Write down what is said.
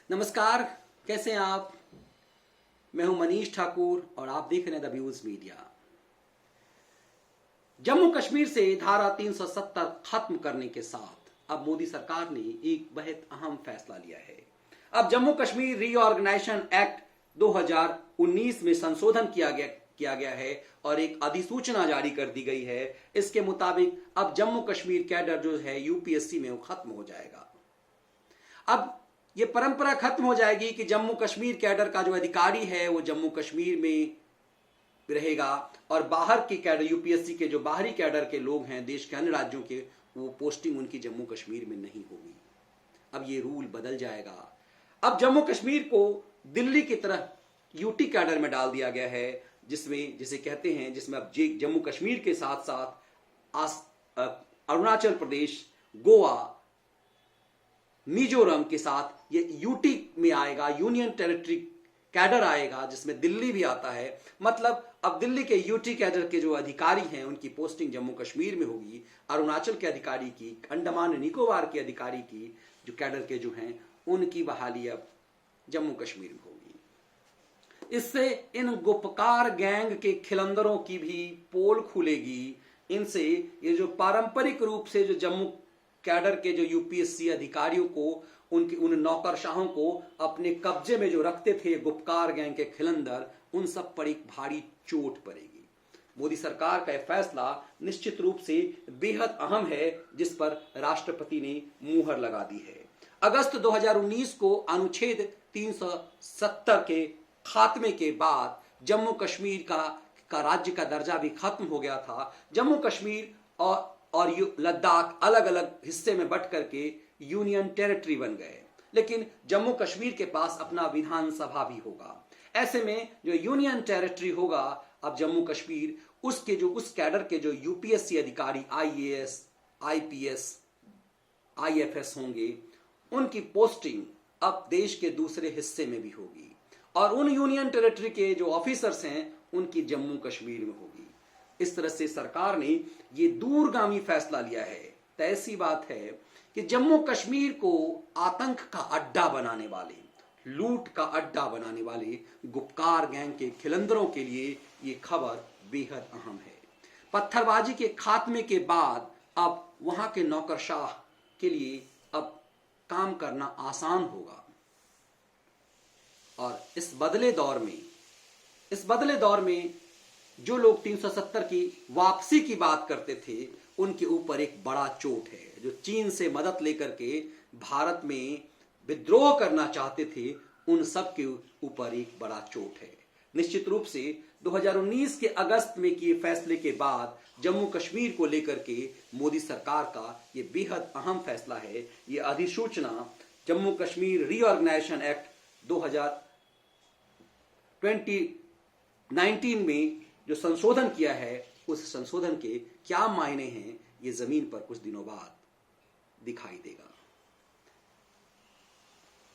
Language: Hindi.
नमस्कार, कैसे हैं आप। मैं हूं मनीष ठाकुर और आप देख रहे हैं the views media. Jammu Kashmir से धारा 370 खत्म करने के साथ अब मोदी सरकार ने एक बेहद अहम फैसला लिया है। अब जम्मू कश्मीर रीऑर्गेनाइजेशन एक्ट 2019 में संशोधन किया गया है और एक अधिसूचना जारी कर दी गई है। इसके मुताबिक अब जम्मू कश्मीर कैडर जो है यूपीएससी में वो खत्म हो जाएगा। अब ये परंपरा खत्म हो जाएगी कि जम्मू कश्मीर कैडर का जो अधिकारी है वो जम्मू कश्मीर में रहेगा और बाहर के कैडर, यूपीएससी के जो बाहरी कैडर के लोग हैं देश के अन्य राज्यों के, वो पोस्टिंग उनकी जम्मू कश्मीर में नहीं होगी। अब ये रूल बदल जाएगा। अब जम्मू कश्मीर को दिल्ली की तरह यूटी कैडर में डाल दिया गया है, जिसमें जिसे कहते हैं, जिसमें अब जम्मू कश्मीर के साथ साथ अरुणाचल प्रदेश, गोवा, मिजोरम के साथ ये यूटी में आएगा, यूनियन टेरिटरी कैडर आएगा, जिसमें दिल्ली भी आता है। मतलब अब दिल्ली के यूटी कैडर के जो अधिकारी हैं उनकी पोस्टिंग जम्मू कश्मीर में होगी, अरुणाचल के अधिकारी की, अंडमान निकोबार के अधिकारी की जो कैडर के जो हैं उनकी बहाली अब जम्मू कश्मीर में होगी। इससे इन गुपकार गैंग के खिलंदरों की भी पोल खुलेगी। इनसे ये जो पारंपरिक रूप से जो जम्मू कैडर के जो यूपीएससी अधिकारियों को, उन नौकरशाहों को अपने कब्जे में जो रखते थे गुपकार गैंग के खिलंदर, उन सब पर एक भारी चोट पड़ेगी। मोदी सरकार का यह फैसला निश्चित रूप से बेहद अहम है, जिस पर राष्ट्रपति ने मुहर लगा दी है। अगस्त 2019 को अनुच्छेद 370 के खात्मे के बाद जम्मू कश्मीर का राज्य का दर्जा भी खत्म हो गया था। जम्मू कश्मीर और लद्दाख अलग अलग हिस्से में बंट करके यूनियन टेरिटरी बन गए, लेकिन जम्मू कश्मीर के पास अपना विधानसभा भी होगा। ऐसे में जो यूनियन टेरिटरी होगा, अब जम्मू कश्मीर उस कैडर के जो यूपीएससी अधिकारी आईएएस, आईपीएस, आईएफएस होंगे, उनकी पोस्टिंग अब देश के दूसरे हिस्से में भी होगी और उन यूनियन टेरिटरी के जो ऑफिसर्स हैं उनकी जम्मू कश्मीर में होगी। इस तरह से सरकार ने ये दूरगामी फैसला लिया है। तो ऐसी बात है कि जम्मू कश्मीर को आतंक का अड्डा बनाने वाले, लूट का अड्डा बनाने वाले गुपकार गैंग के खिलंदरों के लिए ये खबर बेहद अहम है। पत्थरबाजी के खात्मे के बाद अब वहां के नौकरशाह के लिए अब काम करना आसान होगा और इस बदले दौर में जो लोग 370 की वापसी की बात करते थे उनके ऊपर एक बड़ा चोट है। जो चीन से मदद लेकर के भारत में विद्रोह करना चाहते थे, उन सब के ऊपर एक बड़ा चोट है। निश्चित रूप से 2019 के अगस्त में किए फैसले के बाद जम्मू कश्मीर को लेकर के मोदी सरकार का ये बेहद अहम फैसला है। ये अधिसूचना जम्मू कश्मीर रीऑर्गेनाइजेशन एक्ट 2019 में जो संशोधन किया है, उस संशोधन के क्या मायने हैं, ये जमीन पर कुछ दिनों बाद दिखाई देगा।